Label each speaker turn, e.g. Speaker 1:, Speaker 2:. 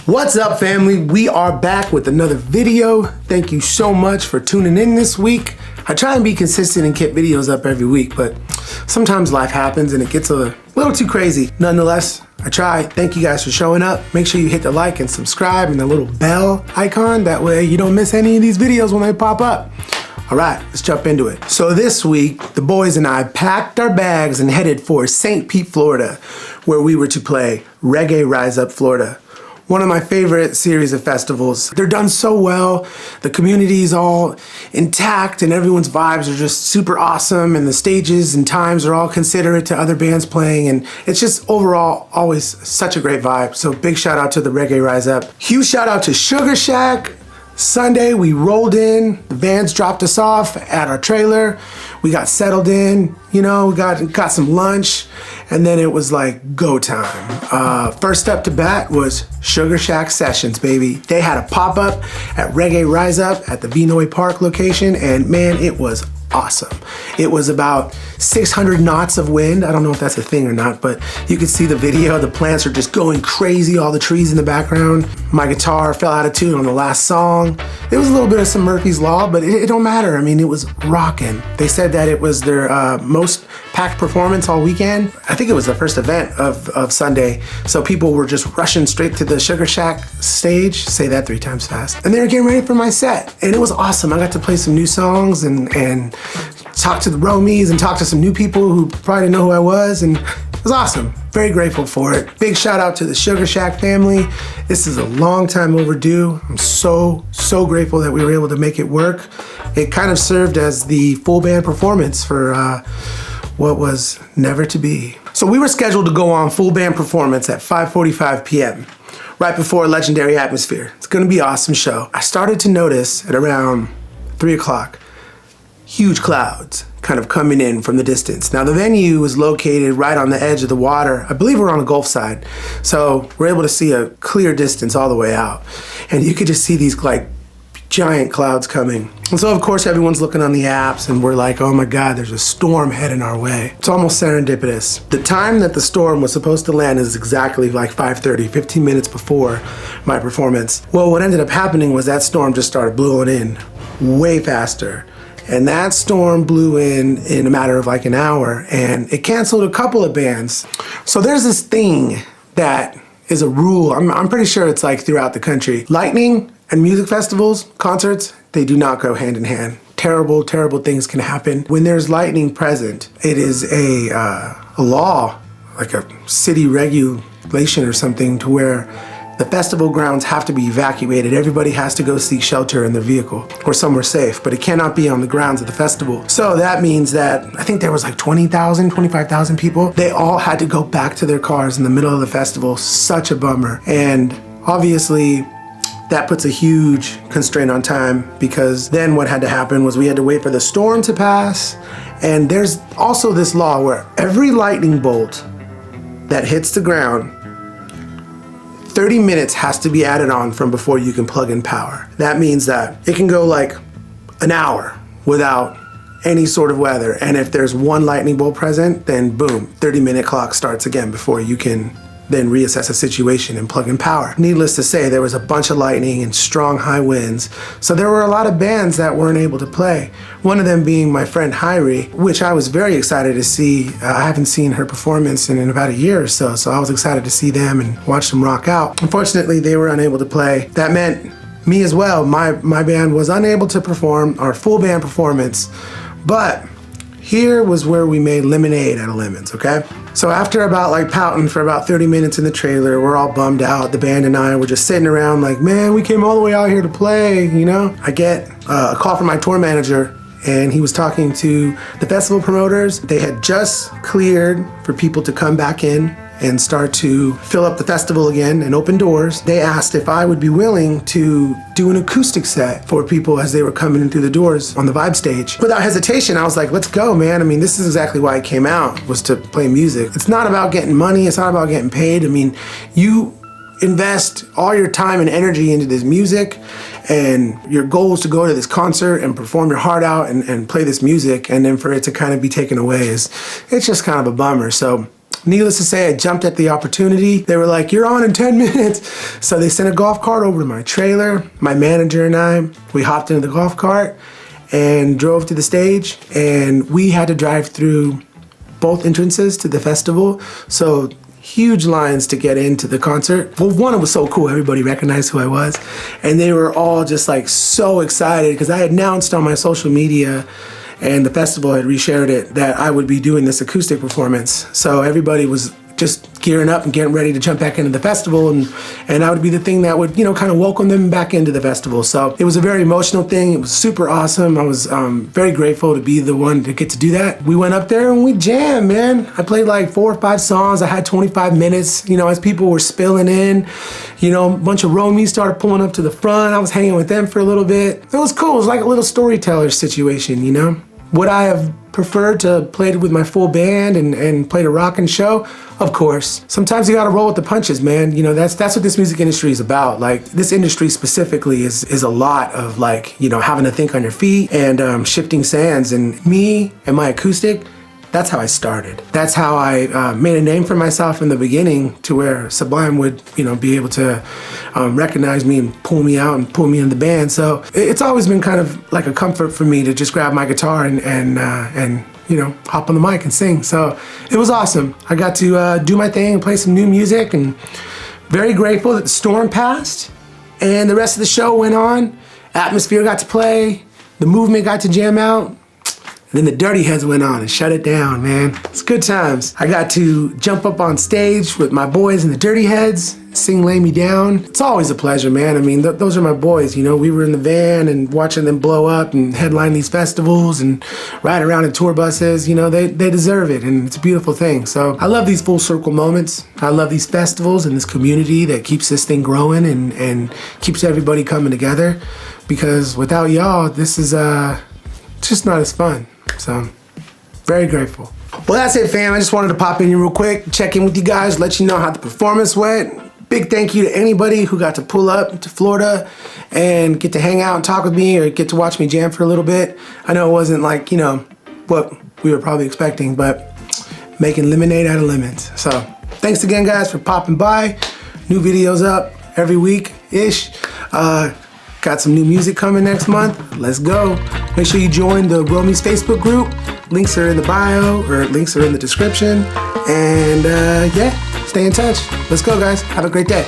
Speaker 1: What's up, family? We are back with another video. Thank you so much for tuning in this week. I try and be consistent and get videos up every week, but sometimes life happens and it gets a little too crazy. Nonetheless, I try. Thank you guys for showing up. Make sure you hit the like and subscribe and the little bell icon. That way you don't miss any of these videos when they pop up. All right, let's jump into it. So this week, the boys and I packed our bags and headed for St. Pete, Florida, where we were to play Reggae Rise Up Florida. One of my favorite series of festivals. They're done so well. The community's all intact and everyone's vibes are just super awesome, and the stages and times are all considerate to other bands playing, and it's just overall always such a great vibe. So big shout out to the Reggae Rise Up. Huge shout out to Sugar Shack. Sunday we rolled in, the vans dropped us off at our trailer. We got settled in, you know, got some lunch, and then it was like go time. First up to bat was Sugar Shack Sessions, baby. They had a pop-up at Reggae Rise Up at the Vinoy Park location, and man, it was awesome. It was about 600 knots of wind. I don't know if that's a thing or not, but you can see the video. The plants are just going crazy, all the trees in the background. My guitar fell out of tune on the last song. It was a little bit of some Murphy's Law, but it don't matter. I mean, it was rocking. They said that it was their most packed performance all weekend. I think it was the first event of Sunday, so people were just rushing straight to the Sugar Shack stage. Say that 3 times fast. And they were getting ready for my set, and it was awesome. I got to play some new songs and talk to the Romies and talk to some new people who probably didn't know who I was, and it was awesome. Very grateful for it. Big shout out to the Sugar Shack family. This is a long time overdue. I'm so grateful that we were able to make it work. It kind of served as the full band performance for what was never to be. So we were scheduled to go on full band performance at 5:45 p.m. right before Legendary Atmosphere. It's gonna be an awesome show. I started to notice at around 3 o'clock, huge clouds kind of coming in from the distance. Now the venue was located right on the edge of the water. I believe we're on the Gulf side. So we're able to see a clear distance all the way out. And you could just see these like giant clouds coming. And so of course everyone's looking on the apps and we're like, oh my God, there's a storm heading our way. It's almost serendipitous. The time that the storm was supposed to land is exactly like 5:30, 15 minutes before my performance. Well, what ended up happening was that storm just started blowing in way faster. And that storm blew in a matter of like an hour, and it canceled a couple of bands. So there's this thing that is a rule. I'm pretty sure it's like throughout the country. Lightning and music festivals, concerts, they do not go hand in hand. Terrible, terrible things can happen. When there's lightning present, it is a law, like a city regulation or something, to where the festival grounds have to be evacuated. Everybody has to go seek shelter in their vehicle or somewhere safe, but it cannot be on the grounds of the festival. So that means that I think there was like 20,000, 25,000 people. They all had to go back to their cars in the middle of the festival. Such a bummer. And obviously that puts a huge constraint on time, because then what had to happen was we had to wait for the storm to pass. And there's also this law where every lightning bolt that hits the ground, 30 minutes has to be added on from before you can plug in power. That means that it can go like an hour without any sort of weather. And if there's one lightning bolt present, then boom, 30-minute clock starts again before you can then reassess a situation and plug in power. Needless to say, there was a bunch of lightning and strong high winds. So there were a lot of bands that weren't able to play. One of them being my friend Hyrie, which I was very excited to see. I haven't seen her performance in about a year or so, so I was excited to see them and watch them rock out. Unfortunately, they were unable to play. That meant me as well. My band was unable to perform our full band performance, but here was where we made lemonade out of lemons, okay? So after about like pouting for about 30 minutes in the trailer, we're all bummed out. The band and I were just sitting around like, man, we came all the way out here to play, you know? I get a call from my tour manager, and he was talking to the festival promoters. They had just cleared for people to come back in and start to fill up the festival again and open doors. They asked if I would be willing to do an acoustic set for people as they were coming in through the doors on the Vibe stage. Without hesitation, I was like, let's go, man. I mean, this is exactly why I came out, was to play music. It's not about getting money, it's not about getting paid. I mean, you invest all your time and energy into this music, and your goal is to go to this concert and perform your heart out and play this music, and then for it to kind of be taken away it's just kind of a bummer. So Needless to say, I jumped at the opportunity. They were like, you're on in 10 minutes. So they sent a golf cart over to my trailer. My manager and I, we hopped into the golf cart and drove to the stage, and we had to drive through both entrances to the festival. So huge lines to get into the concert. Well, one, it was so cool. Everybody recognized who I was. And they were all just like so excited because I had announced on my social media, and the festival had reshared it, that I would be doing this acoustic performance. So everybody was just gearing up and getting ready to jump back into the festival, and I would be the thing that would, you know, kind of welcome them back into the festival. So it was a very emotional thing. It was super awesome. I was very grateful to be the one to get to do that. We went up there and we jammed, man. I played like 4 or 5 songs. I had 25 minutes, you know, as people were spilling in, you know, a bunch of romies started pulling up to the front. I was hanging with them for a little bit. It was cool. It was like a little storyteller situation, you know? Would I have preferred to play with my full band and played a rockin' show? Of course. Sometimes you gotta roll with the punches, man. You know, that's what this music industry is about. Like, this industry specifically is a lot of, like, you know, having to think on your feet and shifting sands. And me and my acoustic, that's how I started. That's how I made a name for myself in the beginning, to where Sublime would, you know, be able to recognize me and pull me out and pull me in the band. So it's always been kind of like a comfort for me to just grab my guitar and you know, hop on the mic and sing. So it was awesome. I got to do my thing and play some new music, and very grateful that the storm passed and the rest of the show went on. Atmosphere got to play, the movement got to jam out. And then the Dirty Heads went on and shut it down, man. It's good times. I got to jump up on stage with my boys and the Dirty Heads, sing Lay Me Down. It's always a pleasure, man. I mean, those are my boys, you know. We were in the van and watching them blow up and headline these festivals and ride around in tour buses. You know, they deserve it, and it's a beautiful thing. So I love these full circle moments. I love these festivals and this community that keeps this thing growing and keeps everybody coming together. Because without y'all, this is just not as fun. So, very grateful. Well, that's it, fam. I just wanted to pop in here real quick, check in with you guys, let you know how the performance went. Big thank you to anybody who got to pull up to Florida and get to hang out and talk with me, or get to watch me jam for a little bit. I know it wasn't like, you know, what we were probably expecting, but making lemonade out of lemons. So, thanks again, guys, for popping by. New videos up every week-ish. Got some new music coming next month. Let's go. Make sure you join the Romies Facebook group. Links are in the bio, or links are in the description. And yeah, stay in touch. Let's go, guys. Have a great day.